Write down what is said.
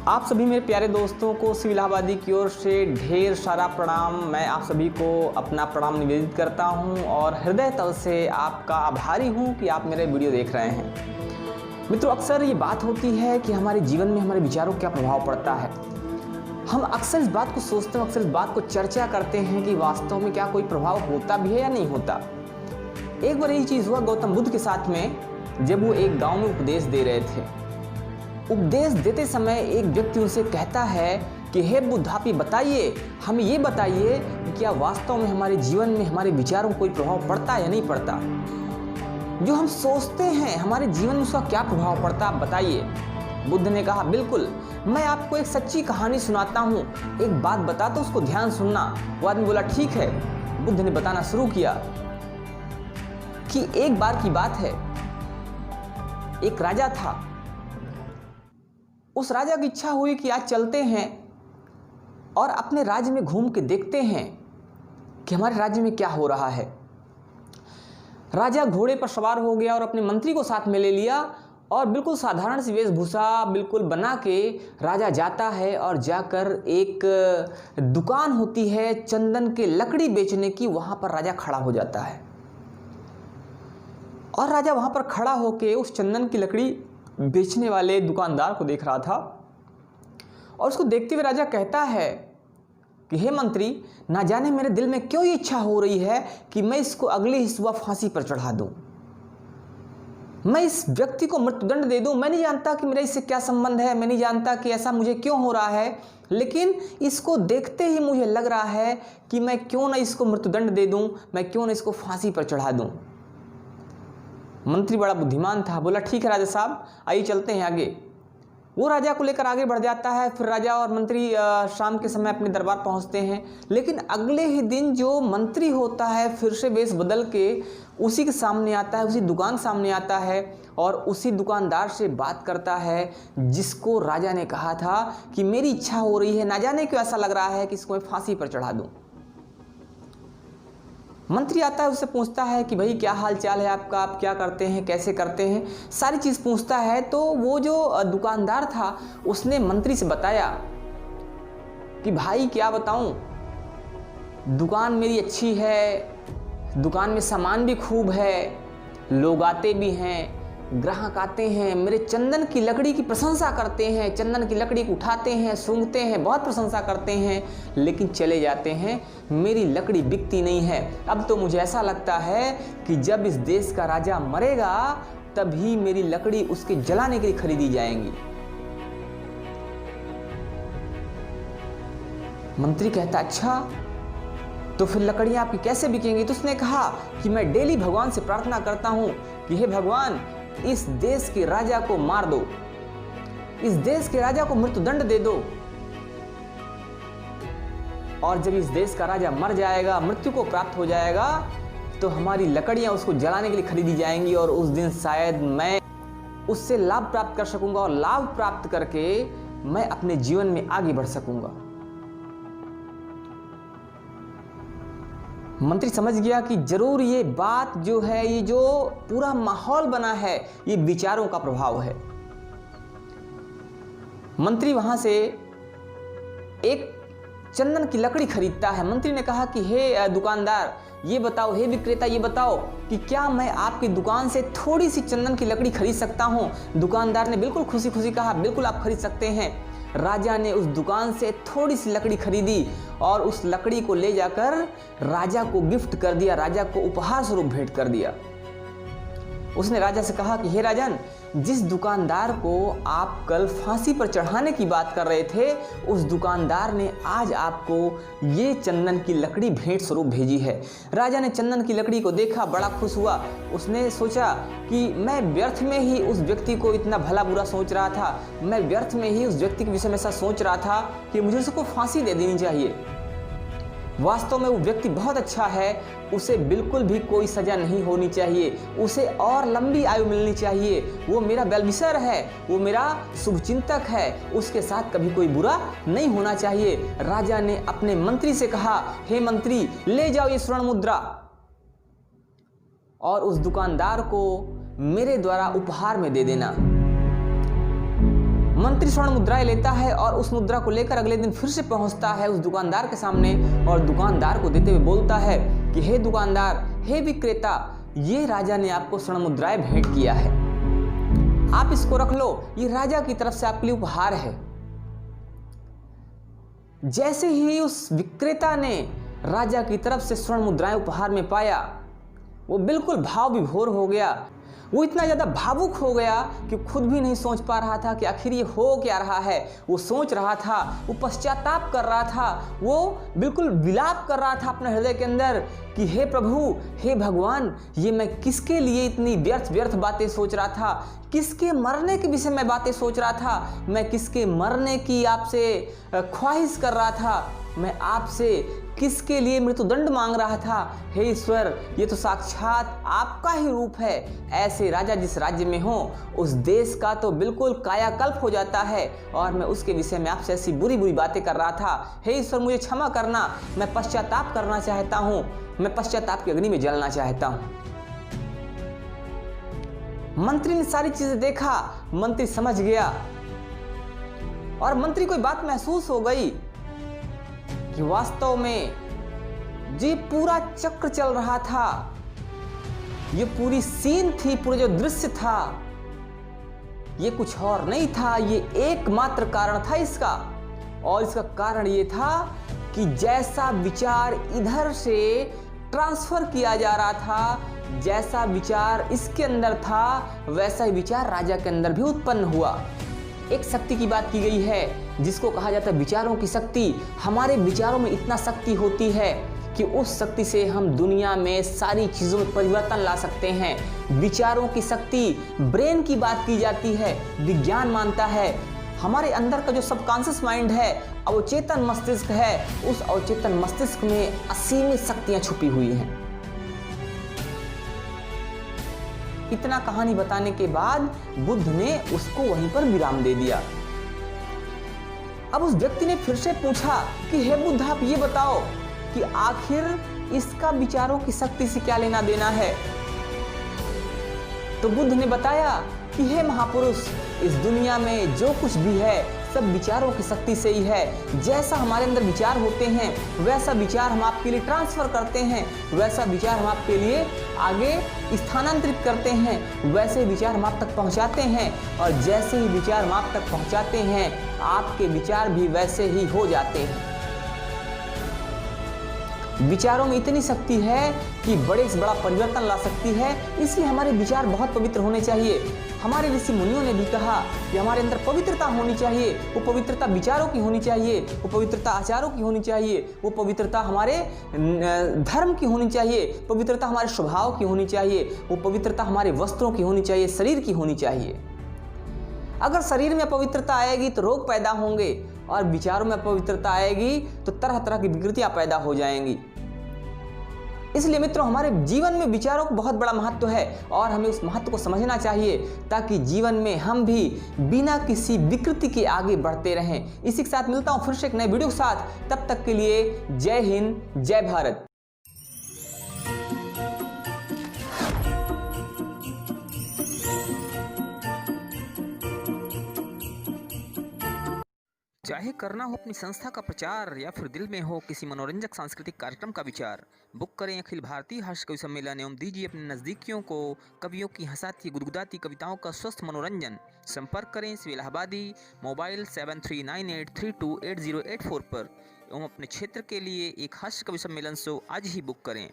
आप सभी मेरे प्यारे दोस्तों को शिव इलाहाबादी की ओर से ढेर सारा प्रणाम। मैं आप सभी को अपना प्रणाम निवेदित करता हूं और हृदय तल से आपका आभारी हूं कि आप मेरे वीडियो देख रहे हैं। मित्रों, अक्सर ये बात होती है कि हमारे जीवन में हमारे विचारों का क्या प्रभाव पड़ता है। हम अक्सर इस बात को सोचते हैं, अक्सर इस बात को चर्चा करते हैं कि वास्तव में क्या कोई प्रभाव होता भी है या नहीं होता। एक बार यही चीज़ हुआ गौतम बुद्ध के साथ में, जब वो एक गाँव में उपदेश दे रहे थे। उपदेश देते समय एक व्यक्ति उनसे कहता है कि हे बुद्ध, आप ये बताइए, हमें ये बताइए कि क्या वास्तव में हमारे जीवन में हमारे विचारों को कोई प्रभाव पड़ता है या नहीं पड़ता। जो हम सोचते हैं हमारे जीवन में उसका क्या प्रभाव पड़ता, आप बताइए। बुद्ध ने कहा, बिल्कुल, मैं आपको एक सच्ची कहानी सुनाता हूँ, एक बात बताता हूँ, उसको ध्यान सुनना। वो आदमी बोला, ठीक है। बुद्ध ने बताना शुरू किया कि एक बार की बात है, एक राजा था। उस राजा की इच्छा हुई कि आज चलते हैं और अपने राज्य में घूम के देखते हैं कि हमारे राज्य में क्या हो रहा है। राजा घोड़े पर सवार हो गया और अपने मंत्री को साथ में ले लिया और बिल्कुल साधारण सी वेशभूषा बिल्कुल बना के राजा जाता है और जाकर एक दुकान होती है चंदन के लकड़ी बेचने की, वहाँ पर राजा खड़ा हो जाता है। और राजा वहाँ पर खड़ा होकर उस चंदन की लकड़ी बेचने वाले दुकानदार को देख रहा था और उसको देखते हुए राजा कहता है कि हे मंत्री, ना जाने मेरे दिल में क्यों ये इच्छा हो रही है कि मैं इसको अगले ही सुबह फांसी पर चढ़ा दूं, मैं इस व्यक्ति को मृत्युदंड दे दूं। मैं नहीं जानता कि मेरा इससे क्या संबंध है, मैं नहीं जानता कि ऐसा मुझे क्यों हो रहा है, लेकिन इसको देखते ही मुझे लग रहा है कि मैं क्यों ना इसको मृत्युदंड दे दूं, मैं क्यों ना इसको फांसी पर चढ़ा दूं। मंत्री बड़ा बुद्धिमान था, बोला, ठीक है राजा साहब, आइए चलते हैं आगे। वो राजा को लेकर आगे बढ़ जाता है। फिर राजा और मंत्री शाम के समय अपने दरबार पहुंचते हैं। लेकिन अगले ही दिन जो मंत्री होता है फिर से वेश बदल के उसी के सामने आता है, उसी दुकान सामने आता है और उसी दुकानदार से बात करता है जिसको राजा ने कहा था कि मेरी इच्छा हो रही है, ना जाने क्यों ऐसा लग रहा है कि इसको मैं फांसी पर चढ़ा दूं। मंत्री आता है, उससे पूछता है कि भाई क्या हाल चाल है आपका, आप क्या करते हैं, कैसे करते हैं, सारी चीज़ पूछता है। तो वो जो दुकानदार था उसने मंत्री से बताया कि भाई क्या बताऊं, दुकान मेरी अच्छी है, दुकान में सामान भी खूब है, लोग आते भी हैं, ग्राहक आते हैं, मेरे चंदन की लकड़ी की प्रशंसा करते हैं, चंदन की लकड़ी को उठाते हैं, सूंघते हैं, बहुत प्रशंसा करते हैं, लेकिन चले जाते हैं, मेरी लकड़ी बिकती नहीं है। अब तो मुझे ऐसा लगता है कि जब इस देश का राजा मरेगा तभी मेरी लकड़ी उसके जलाने के लिए खरीदी जाएंगी। मंत्री कहता, अच्छा तो फिर लकड़ियां आपकी कैसे बिकेंगी। तो उसने कहा कि मैं डेली भगवान से प्रार्थना करता हूं कि हे भगवान, इस देश के राजा को मार दो, इस देश के राजा को मृत्युदंड दे दो, और जब इस देश का राजा मर जाएगा, मृत्यु को प्राप्त हो जाएगा, तो हमारी लकड़ियां उसको जलाने के लिए खरीदी जाएंगी और उस दिन शायद मैं उससे लाभ प्राप्त कर सकूंगा और लाभ प्राप्त करके मैं अपने जीवन में आगे बढ़ सकूंगा। मंत्री समझ गया कि जरूर ये बात जो है, ये जो पूरा माहौल बना है, ये विचारों का प्रभाव है। मंत्री वहां से एक चंदन की लकड़ी खरीदता है। मंत्री ने कहा कि हे दुकानदार, ये बताओ, हे विक्रेता, ये बताओ कि क्या मैं आपकी दुकान से थोड़ी सी चंदन की लकड़ी खरीद सकता हूं। दुकानदार ने बिल्कुल खुशी खुशी कहा, बिल्कुल आप खरीद सकते हैं। राजा ने उस दुकान से थोड़ी सी लकड़ी खरीदी और उस लकड़ी को ले जाकर राजा को गिफ्ट कर दिया, राजा को उपहार स्वरूप भेंट कर दिया। उसने राजा से कहा कि हे राजन, जिस दुकानदार को आप कल फांसी पर चढ़ाने की बात कर रहे थे, उस दुकानदार ने आज आपको ये चंदन की लकड़ी भेंट स्वरूप भेजी है। राजा ने चंदन की लकड़ी को देखा, बड़ा खुश हुआ। उसने सोचा कि मैं व्यर्थ में ही उस व्यक्ति को इतना भला बुरा सोच रहा था, मैं व्यर्थ में ही उस व्यक्ति के विषय में ऐसा सोच रहा था कि मुझे उसको फांसी दे देनी चाहिए। वास्तव में वो व्यक्ति बहुत अच्छा है, उसे बिल्कुल भी कोई सजा नहीं होनी चाहिए, उसे और लंबी आयु मिलनी चाहिए। वो मेरा वेलविशर है, वो मेरा शुभचिंतक है, उसके साथ कभी कोई बुरा नहीं होना चाहिए। राजा ने अपने मंत्री से कहा, हे मंत्री, ले जाओ ये स्वर्ण मुद्रा और उस दुकानदार को मेरे द्वारा उपहार में दे देना। मंत्री स्वर्ण मुद्राएं लेता है और उस मुद्रा को लेकर अगले दिन फिर से पहुंचता है उस दुकानदार के सामने और दुकानदार को देते हुए बोलता है कि हे दुकानदार, हे विक्रेता, ये राजा ने आपको स्वर्ण मुद्राएं भेंट किया है, आप इसको रख लो, ये राजा की तरफ से आपके लिए उपहार है। जैसे ही उस विक्रेता ने राजा की तरफ से स्वर्ण मुद्राएं उपहार में पाया, वो बिल्कुल भाव विभोर हो गया। वो इतना ज़्यादा भावुक हो गया कि खुद भी नहीं सोच पा रहा था कि आखिर ये हो क्या रहा है। वो सोच रहा था, वो पश्चाताप कर रहा था, वो बिल्कुल विलाप कर रहा था अपने हृदय के अंदर कि हे प्रभु, हे भगवान, ये मैं किसके लिए इतनी व्यर्थ व्यर्थ बातें सोच रहा था, किसके मरने के विषय में बातें सोच रहा था, मैं किसके मरने की आपसे ख्वाहिश कर रहा था, मैं आपसे किसके लिए मृत्युदंड मांग रहा था। हे ईश्वर, ये तो साक्षात आपका ही रूप है। ऐसे राजा जिस राज्य में हो उस देश का तो बिल्कुल कायाकल्प हो जाता है और मैं उसके विषय में आपसे ऐसी बुरी बुरी बातें कर रहा था। हे ईश्वर, मुझे क्षमा करना, मैं पश्चाताप करना चाहता हूँ, मैं पश्चाताप की अग्नि में जलना चाहता हूँ। मंत्री ने सारी चीजें देखा, मंत्री समझ गया और मंत्री को एक बात महसूस हो गई कि वास्तव में ये पूरा चक्र चल रहा था, ये पूरी सीन थी, पूरा जो दृश्य था, ये कुछ और नहीं था, ये एकमात्र कारण था इसका। और इसका कारण ये था कि जैसा विचार इधर से ट्रांसफर किया जा रहा था, जैसा विचार इसके अंदर था, वैसा ही विचार राजा के अंदर भी उत्पन्न हुआ। एक शक्ति की बात की गई है जिसको कहा जाता है विचारों की शक्ति। हमारे विचारों में इतना शक्ति होती है कि उस शक्ति से हम दुनिया में सारी चीज़ों में परिवर्तन ला सकते हैं। विचारों की शक्ति, ब्रेन की बात की जाती है, विज्ञान मानता है हमारे अंदर का जो सबकॉन्शियस माइंड है, अवचेतन मस्तिष्क है, उस अवचेतन मस्तिष्क में असीमित शक्तियां छुपी हुई हैं। इतना कहानी बताने के बाद बुद्ध ने उसको वहीं पर विराम दे दिया। अब उस व्यक्ति ने फिर से पूछा कि हे बुद्ध, आप ये बताओ कि आखिर इसका विचारों की शक्ति से क्या लेना देना है। तो बुद्ध ने बताया कि हे महापुरुष, इस दुनिया में जो कुछ भी है सब विचारों की शक्ति से ही है। जैसा हमारे अंदर विचार होते हैं वैसा विचार हम आपके लिए ट्रांसफर करते हैं, वैसा विचार हम आपके लिए आगे स्थानांतरित करते हैं, वैसे विचार हम आप तक पहुंचाते हैं और जैसे ही विचार हम आप तक पहुंचाते हैं आपके विचार भी वैसे ही हो जाते हैं। विचारों में इतनी शक्ति है कि बड़े से बड़ा परिवर्तन ला सकती है, इसलिए हमारे विचार बहुत पवित्र होने चाहिए। हमारे ऋषि मुनियों ने भी कहा कि हमारे अंदर पवित्रता होनी चाहिए। वो पवित्रता विचारों की होनी चाहिए, वो पवित्रता आचारों की होनी चाहिए, वो पवित्रता हमारे धर्म की होनी चाहिए, पवित्रता हमारे स्वभाव की होनी चाहिए, वो पवित्रता हमारे वस्त्रों की होनी चाहिए, शरीर की होनी चाहिए। अगर शरीर में अपवित्रता आएगी तो रोग पैदा होंगे और विचारों में अपवित्रता आएगी तो तरह तरह की विकृतियां पैदा हो जाएंगी। इसलिए मित्रों, हमारे जीवन में विचारों को बहुत बड़ा महत्व है और हमें उस महत्व को समझना चाहिए ताकि जीवन में हम भी बिना किसी विकृति के आगे बढ़ते रहें। इसी के साथ मिलता हूं फिर से एक नए वीडियो के साथ। तब तक के लिए जय हिंद, जय भारत। चाहे करना हो अपनी संस्था का प्रचार या फिर दिल में हो किसी मनोरंजक सांस्कृतिक कार्यक्रम का विचार, बुक करें अखिल भारतीय हास्य कवि सम्मेलन एवं दीजिए अपने नज़दीकियों को कवियों की हंसाती गुदगुदाती कविताओं का स्वस्थ मनोरंजन। संपर्क करें शिव इलाहाबादी, मोबाइल 7398328084 पर एवं अपने क्षेत्र के लिए एक हास्य कवि सम्मेलन शो आज ही बुक करें।